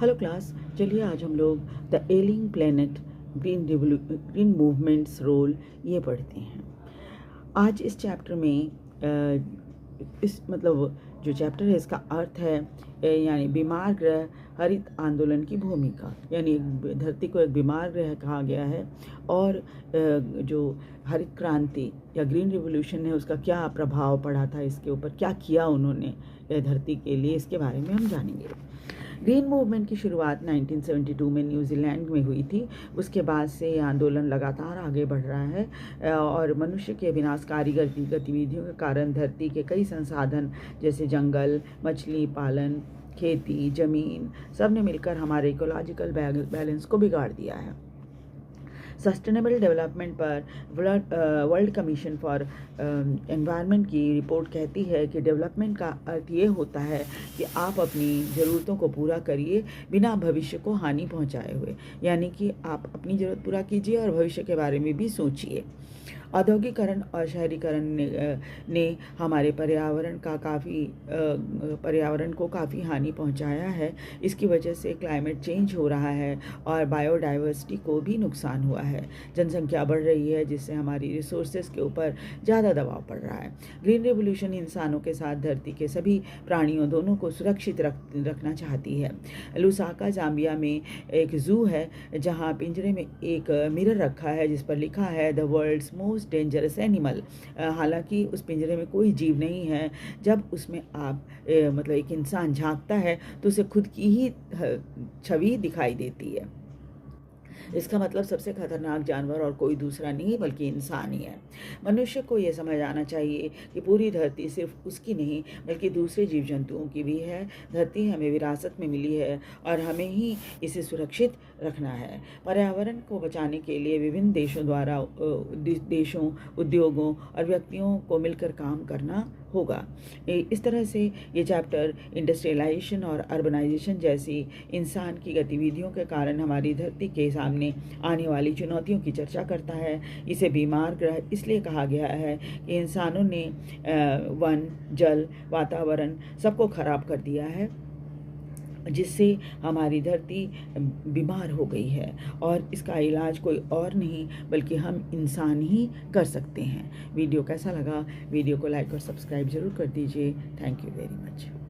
Hello class, चलिए आज हम लोग the ailing planet green movement's role ये पढ़ते हैं। आज इस चैप्टर में इस मतलब जो चैप्टर है इसका अर्थ है यानी बीमार ग्रह हरित आंदोलन की भूमिका, यानी धरती को एक बीमार ग्रह कहा गया है और जो हरित क्रांति या ग्रीन रिवॉल्यूशन है उसका क्या प्रभाव पड़ा था, इसके ऊपर क्या किया उन्होंने धरती के लिए, इसके बारे में हम जानेंगे। ग्रीन मूवमेंट की शुरुआत 1972 में न्यूजीलैंड में हुई थी। उसके बाद से ये आंदोलन लगातार आगे बढ़ रहा है और मनुष्य के विनाशकारी गतिविधियों के कारण धरती के कई संसाधन जैसे जंगल, मछली पालन, खेती, ज़मीन सब ने मिलकर हमारे इकोलॉजिकल बैलेंस को बिगाड़ दिया है। सस्टेनेबल डेवलपमेंट पर वर्ल्ड कमीशन फॉर एनवायरनमेंट की रिपोर्ट कहती है कि डेवलपमेंट का अर्थ ये होता है कि आप अपनी ज़रूरतों को पूरा करिए बिना भविष्य को हानि पहुंचाए हुए, यानी कि आप अपनी ज़रूरत पूरा कीजिए और भविष्य के बारे में भी सोचिए। औद्योगिकरण और शहरीकरण ने हमारे पर्यावरण को काफ़ी हानि पहुंचाया है। इसकी वजह से क्लाइमेट चेंज हो रहा है और बायोडाइवर्सिटी को भी नुकसान हुआ है। जनसंख्या बढ़ रही है जिससे हमारी रिसोर्सेज के ऊपर ज़्यादा दबाव पड़ रहा है। ग्रीन रेवोल्यूशन इंसानों के साथ धरती के सभी प्राणियों दोनों को सुरक्षित रखना चाहती है। लुसाका जाम्बिया में एक ज़ू है जहाँ पिंजरे में एक मिरर रखा है जिस पर लिखा है the world's most dangerous animal. हालांकि उस पिंजरे में कोई जीव नहीं है। जब उसमें आप मतलब एक इंसान झांकता है तो उसे खुद की ही छवि दिखाई देती है। इसका मतलब सबसे खतरनाक जानवर और कोई दूसरा नहीं बल्कि इंसान ही है। मनुष्य को ये समझ आना चाहिए कि पूरी धरती सिर्फ उसकी नहीं बल्कि दूसरे जीव जंतुओं की भी है। धरती हमें विरासत में मिली है और हमें ही इसे सुरक्षित रखना है। पर्यावरण को बचाने के लिए विभिन्न देशों, उद्योगों और व्यक्तियों को मिलकर काम करना होगा। इस तरह से ये चैप्टर इंडस्ट्रियलाइजेशन और अर्बनाइजेशन जैसी इंसान की गतिविधियों के कारण हमारी धरती के सामने आने वाली चुनौतियों की चर्चा करता है। इसे बीमार ग्रह इसलिए कहा गया है कि इंसानों ने वन, जल, वातावरण सबको खराब कर दिया है जिससे हमारी धरती बीमार हो गई है और इसका इलाज कोई और नहीं बल्कि हम इंसान ही कर सकते हैं। वीडियो कैसा लगा? वीडियो को लाइक और सब्सक्राइब ज़रूर कर दीजिए। Thank you very much.